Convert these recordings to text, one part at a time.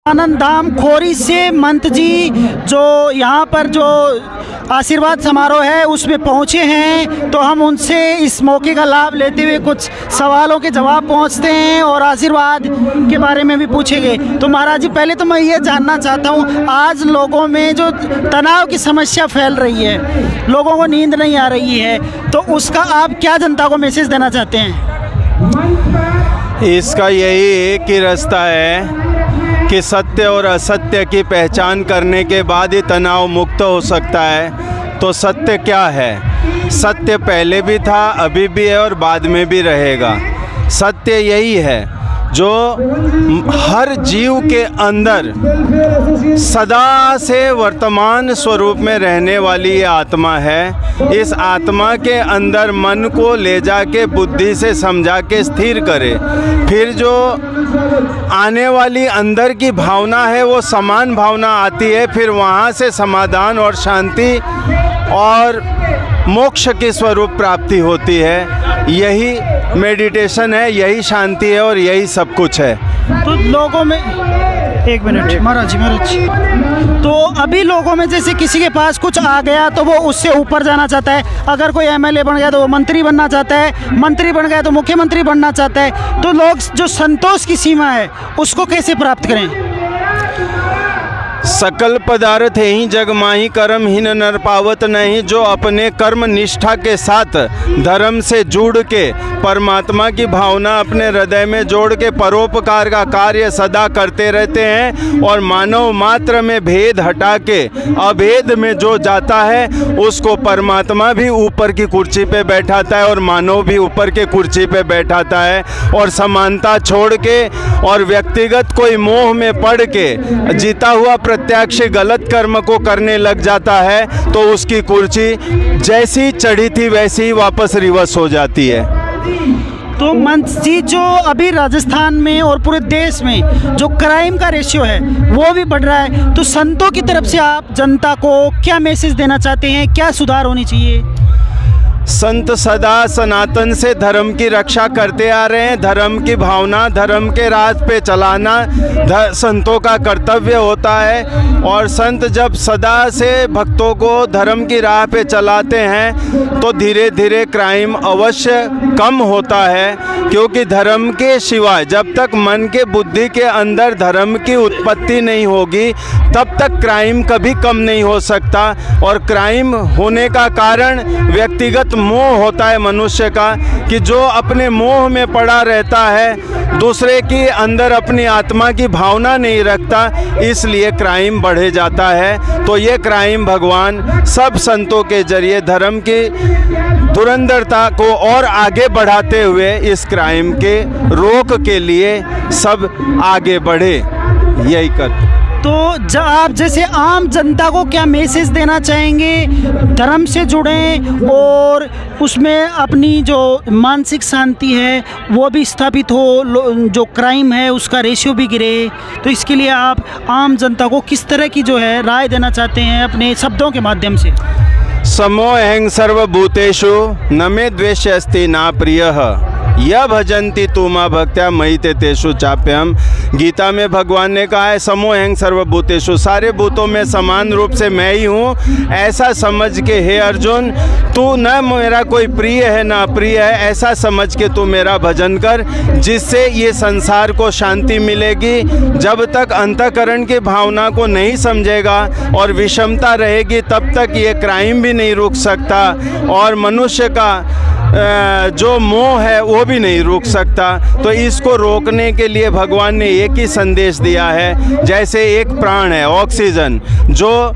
आनंद धाम खोरी से महंत जी जो यहाँ पर जो आशीर्वाद समारोह है उसमें पहुँचे हैं, तो हम उनसे इस मौके का लाभ लेते हुए कुछ सवालों के जवाब पहुँचते हैं और आशीर्वाद के बारे में भी पूछेंगे। तो महाराज जी, पहले तो मैं ये जानना चाहता हूँ, आज लोगों में जो तनाव की समस्या फैल रही है, लोगों को नींद नहीं आ रही है, तो उसका आप क्या जनता को मैसेज देना चाहते हैं? इसका यही एक ही रास्ता है कि सत्य और असत्य की पहचान करने के बाद ही तनाव मुक्त हो सकता है। तो सत्य क्या है? सत्य पहले भी था, अभी भी है और बाद में भी रहेगा। सत्य यही है जो हर जीव के अंदर सदा से वर्तमान स्वरूप में रहने वाली ये आत्मा है। इस आत्मा के अंदर मन को ले जाके बुद्धि से समझा के स्थिर करे, फिर जो आने वाली अंदर की भावना है वो समान भावना आती है, फिर वहाँ से समाधान और शांति और मोक्ष की स्वरूप प्राप्ति होती है। यही मेडिटेशन है, यही शांति है और यही सब कुछ है। तो लोगों में एक मिनट महाराज जी, तो अभी लोगों में जैसे किसी के पास कुछ आ गया तो वो उससे ऊपर जाना चाहता है, अगर कोई एमएलए बन गया तो वो मंत्री बनना चाहता है, मंत्री बन गया तो मुख्यमंत्री बनना चाहता है। तो लोग जो संतोष की सीमा है उसको कैसे प्राप्त करें? सकल पदार्थ ही जग माही कर्म हीन नर पावत नहीं। जो अपने कर्म निष्ठा के साथ धर्म से जुड़ के परमात्मा की भावना अपने हृदय में जोड़ के परोपकार का कार्य सदा करते रहते हैं और मानव मात्र में भेद हटा के अभेद में जो जाता है उसको परमात्मा भी ऊपर की कुर्सी पे बैठाता है और मानव भी ऊपर के कुर्सी पे बैठाता है। और समानता छोड़ के और व्यक्तिगत कोई मोह में पड़ के जीता हुआ प्रत्यक्ष गलत कर्म को करने लग जाता है तो उसकी कुर्सी जैसी चढ़ी थी वैसी ही वापस रिवर्स हो जाती है। तो महंत जी, जो अभी राजस्थान में और पूरे देश में जो क्राइम का रेशियो है वो भी बढ़ रहा है, तो संतों की तरफ से आप जनता को क्या मैसेज देना चाहते हैं? क्या सुधार होनी चाहिए? संत सदा सनातन से धर्म की रक्षा करते आ रहे हैं। धर्म की भावना, धर्म के राह पे चलाना संतों का कर्तव्य होता है। और संत जब सदा से भक्तों को धर्म की राह पे चलाते हैं तो धीरे धीरे क्राइम अवश्य कम होता है, क्योंकि धर्म के सिवाय जब तक मन के बुद्धि के अंदर धर्म की उत्पत्ति नहीं होगी तब तक क्राइम कभी कम नहीं हो सकता। और क्राइम होने का कारण व्यक्तिगत मोह होता है मनुष्य का, कि जो अपने मोह में पड़ा रहता है, दूसरे के अंदर अपनी आत्मा की भावना नहीं रखता, इसलिए क्राइम बढ़े जाता है। तो ये क्राइम भगवान सब संतों के जरिए धर्म की धुरंधरता को और आगे बढ़ाते हुए इस क्राइम के रोक के लिए सब आगे बढ़े, यही करते। तो आप जैसे आम जनता को क्या मैसेज देना चाहेंगे? धर्म से जुड़ें और उसमें अपनी जो मानसिक शांति है वो भी स्थापित हो, जो क्राइम है उसका रेशियो भी गिरे। तो इसके लिए आप आम जनता को किस तरह की जो है राय देना चाहते हैं अपने शब्दों के माध्यम से? समो अहं सर्वभूतेषु न मे द्वेष्य अस्ति न प्रियः यह भजन्ति तुमा भक्त्या मयि ते तेषु चाप्यहम्। गीता में भगवान ने कहा है समो अहं सर्वभूतेषु, सारे भूतों में समान रूप से मैं ही हूँ। ऐसा समझ के हे अर्जुन, तू न मेरा कोई प्रिय है न अप्रिय है, ऐसा समझ के तू मेरा भजन कर, जिससे ये संसार को शांति मिलेगी। जब तक अंतःकरण की भावना को नहीं समझेगा और विषमता रहेगी तब तक ये क्राइम भी नहीं रुक सकता और मनुष्य का जो मोह है वो भी नहीं रुक सकता। तो इसको रोकने के लिए भगवान ने एक ही संदेश दिया है। जैसे एक प्राण है ऑक्सीजन, जो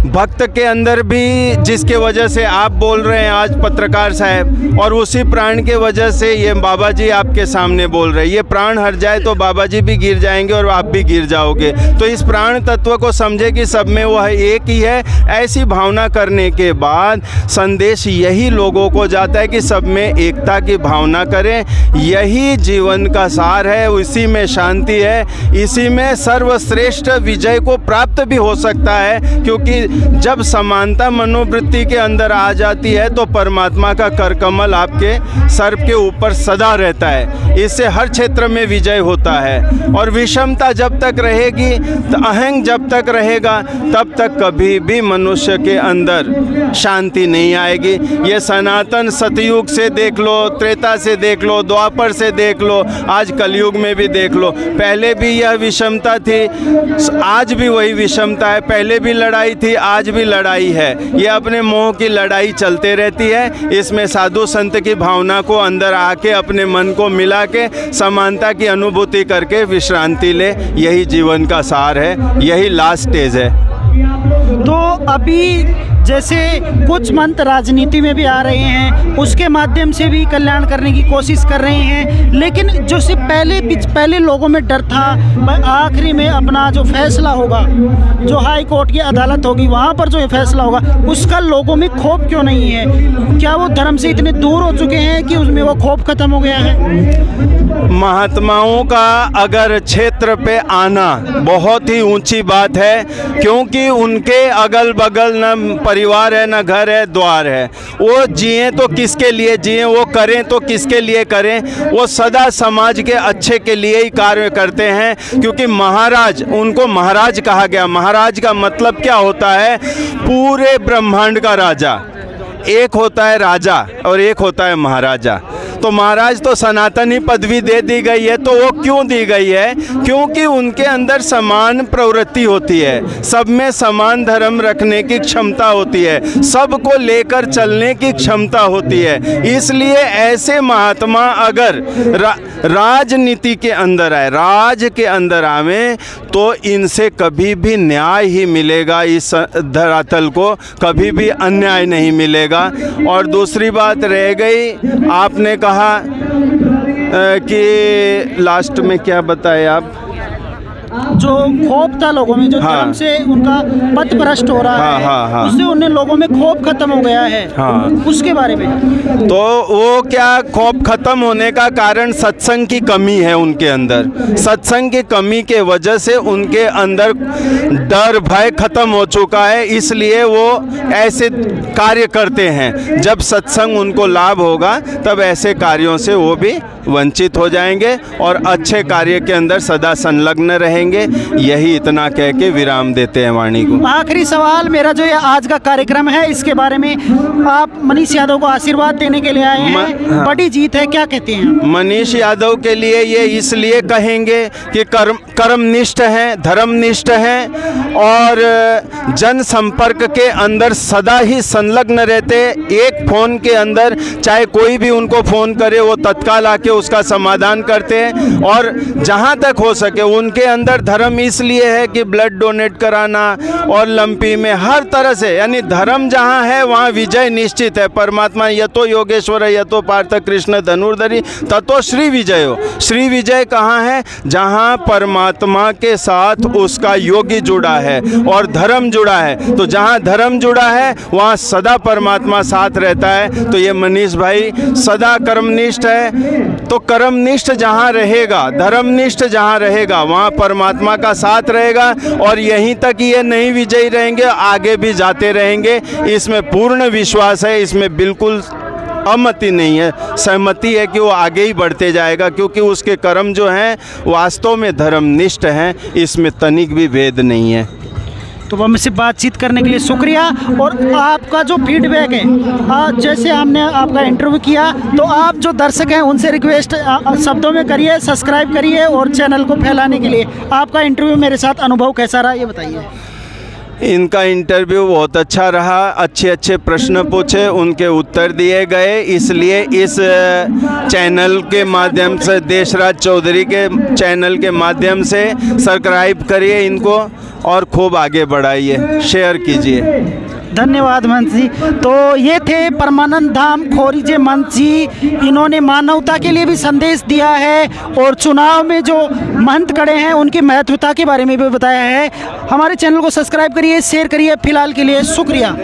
भक्त के अंदर भी, जिसके वजह से आप बोल रहे हैं आज पत्रकार साहब, और उसी प्राण के वजह से ये बाबा जी आपके सामने बोल रहे हैं। ये प्राण हट जाए तो बाबा जी भी गिर जाएंगे और आप भी गिर जाओगे। तो इस प्राण तत्व को समझे कि सब में वह एक ही है। ऐसी भावना करने के बाद संदेश यही लोगों को जाता है कि सब में एकता की भावना करें। यही जीवन का सार है, इसी में शांति है, इसी में सर्वश्रेष्ठ विजय को प्राप्त भी हो सकता है। क्योंकि जब समानता मनोवृत्ति के अंदर आ जाती है तो परमात्मा का करकमल आपके सर के ऊपर सदा रहता है। इससे हर क्षेत्र में विजय होता है। और विषमता जब तक रहेगी, तो अहंग जब तक रहेगा, तब तक कभी भी मनुष्य के अंदर शांति नहीं आएगी। ये सनातन सतयुग से देख लो, त्रेता से देख लो, द्वापर से देख लो, आज कलयुग में भी देख लो। पहले भी यह विषमता थी, आज भी वही विषमता है। पहले भी लड़ाई थी, आज भी लड़ाई है। ये अपने मोह की लड़ाई चलते रहती है। इसमें साधु संत की भावना को अंदर आके अपने मन को मिला के समानता की अनुभूति करके विश्रांति ले, यही जीवन का सार है, यही लास्ट स्टेज है। तो अभी जैसे कुछ मंत्र राजनीति में भी आ रहे हैं, उसके माध्यम से भी कल्याण करने की कोशिश कर रहे हैं, लेकिन जो से पहले लोगों में डर था, आखिरी में अपना जो फैसला होगा, जो हाई कोर्ट की अदालत होगी, वहाँ पर जो ये फैसला होगा, उसका लोगों में खौफ क्यों नहीं है? क्या वो धर्म से इतने दूर हो चुके हैं कि उसमें वो खौफ खत्म हो गया है? महात्माओं का अगर क्षेत्र पे आना बहुत ही ऊंची बात है, क्योंकि उनके अगल बगल न परिवार है, न घर है, द्वार है। वो जिए तो किसके लिए जिए, वो करें तो किसके लिए करें? वो सदा समाज के अच्छे के लिए ही कार्य करते हैं, क्योंकि महाराज, उनको महाराज कहा गया। महाराज का मतलब क्या होता है? पूरे ब्रह्मांड का राजा। एक होता है राजा और एक होता है महाराजा। तो महाराज तो सनातनी पदवी दे दी गई है, तो वो क्यों दी गई है? क्योंकि उनके अंदर समान प्रवृत्ति होती है, सब में समान धर्म रखने की क्षमता होती है, सबको लेकर चलने की क्षमता होती है। इसलिए ऐसे महात्मा अगर राजनीति के अंदर आए, राज के अंदर आवे, तो इनसे कभी भी न्याय ही मिलेगा। इस धरातल को कभी भी अन्याय नहीं मिलेगा। और दूसरी बात रह गई, आपने कहा कि लास्ट में क्या बताए आप? जो खौफ था लोगों में, जो धर्म से उनका पथ भ्रष्ट हो रहा है, उससे उन्हें लोगों में खौफ खत्म हो गया है। उसके बारे में तो वो क्या, खौफ खत्म होने का कारण सत्संग की कमी है उनके अंदर। सत्संग की कमी के वजह से उनके अंदर डर भय खत्म हो चुका है, इसलिए वो ऐसे कार्य करते हैं। जब सत्संग उनको लाभ होगा, तब ऐसे कार्यों से वो भी वंचित हो जाएंगे और अच्छे कार्य के अंदर सदा संलग्न रहेंगे। यही इतना कह के विराम देते हैं वाणी को। आखिरी सवाल मेरा, जो ये आज का कार्यक्रम है, इसके बारे में आप मनीष यादव को आशीर्वाद देने के लिए आए हैं। बड़ी जीत है, क्या कहते हैं? मनीष यादव के लिए ये इसलिए कहेंगे कि कर्मनिष्ठ हैं, धर्मनिष्ठ हैं और जन संपर्क के अंदर सदा ही संलग्न रहते। एक फ़ोन के अंदर चाहे कोई भी उनको फ़ोन करे, वो तत्काल आके उसका समाधान करते हैं। और जहाँ तक हो सके उनके अंदर धर्म इसलिए है कि ब्लड डोनेट कराना और लंपी में हर तरह से, यानी धर्म जहाँ है वहाँ विजय निश्चित है। परमात्मा यतो योगेश्वर यतो पार्थ कृष्ण धनुर्धरी ततो श्री विजय हो। श्री विजय कहाँ है? जहाँ परमात्मा के साथ उसका योगी जुड़ा है और धर्म जुड़ा है। तो जहाँ धर्म जुड़ा है वहाँ सदा परमात्मा साथ रहता है। तो ये मनीष भाई सदा कर्मनिष्ठ है। तो कर्मनिष्ठ जहाँ रहेगा, धर्मनिष्ठ जहाँ रहेगा, वहाँ परमात्मा का साथ रहेगा। और यहीं तक ये नहीं विजयी रहेंगे, आगे भी जाते रहेंगे, इसमें पूर्ण विश्वास है। इसमें बिल्कुल अमति नहीं है, सहमति है कि वो आगे ही बढ़ते जाएगा, क्योंकि उसके कर्म जो हैं वास्तव में धर्मनिष्ठ हैं। इसमें तनिक भी भेद नहीं है। तो हमसे बातचीत करने के लिए शुक्रिया। और आपका जो फीडबैक है, जैसे हमने आपका इंटरव्यू किया, तो आप जो दर्शक हैं उनसे रिक्वेस्ट शब्दों में करिए, सब्सक्राइब करिए और चैनल को फैलाने के लिए। आपका इंटरव्यू मेरे साथ अनुभव कैसा रहा, ये बताइए। इनका इंटरव्यू बहुत अच्छा रहा, अच्छे अच्छे प्रश्न पूछे, उनके उत्तर दिए गए। इसलिए इस चैनल के माध्यम से, देशराज चौधरी के चैनल के माध्यम से सब्सक्राइब करिए इनको और खूब आगे बढ़ाइए, शेयर कीजिए। धन्यवाद महंत जी। तो ये थे परमानंद धाम खोरीजे महंत जी। इन्होंने मानवता के लिए भी संदेश दिया है और चुनाव में जो महंत खड़े हैं उनकी महत्वता के बारे में भी बताया है। हमारे चैनल को सब्सक्राइब करिए, शेयर करिए। फिलहाल के लिए शुक्रिया।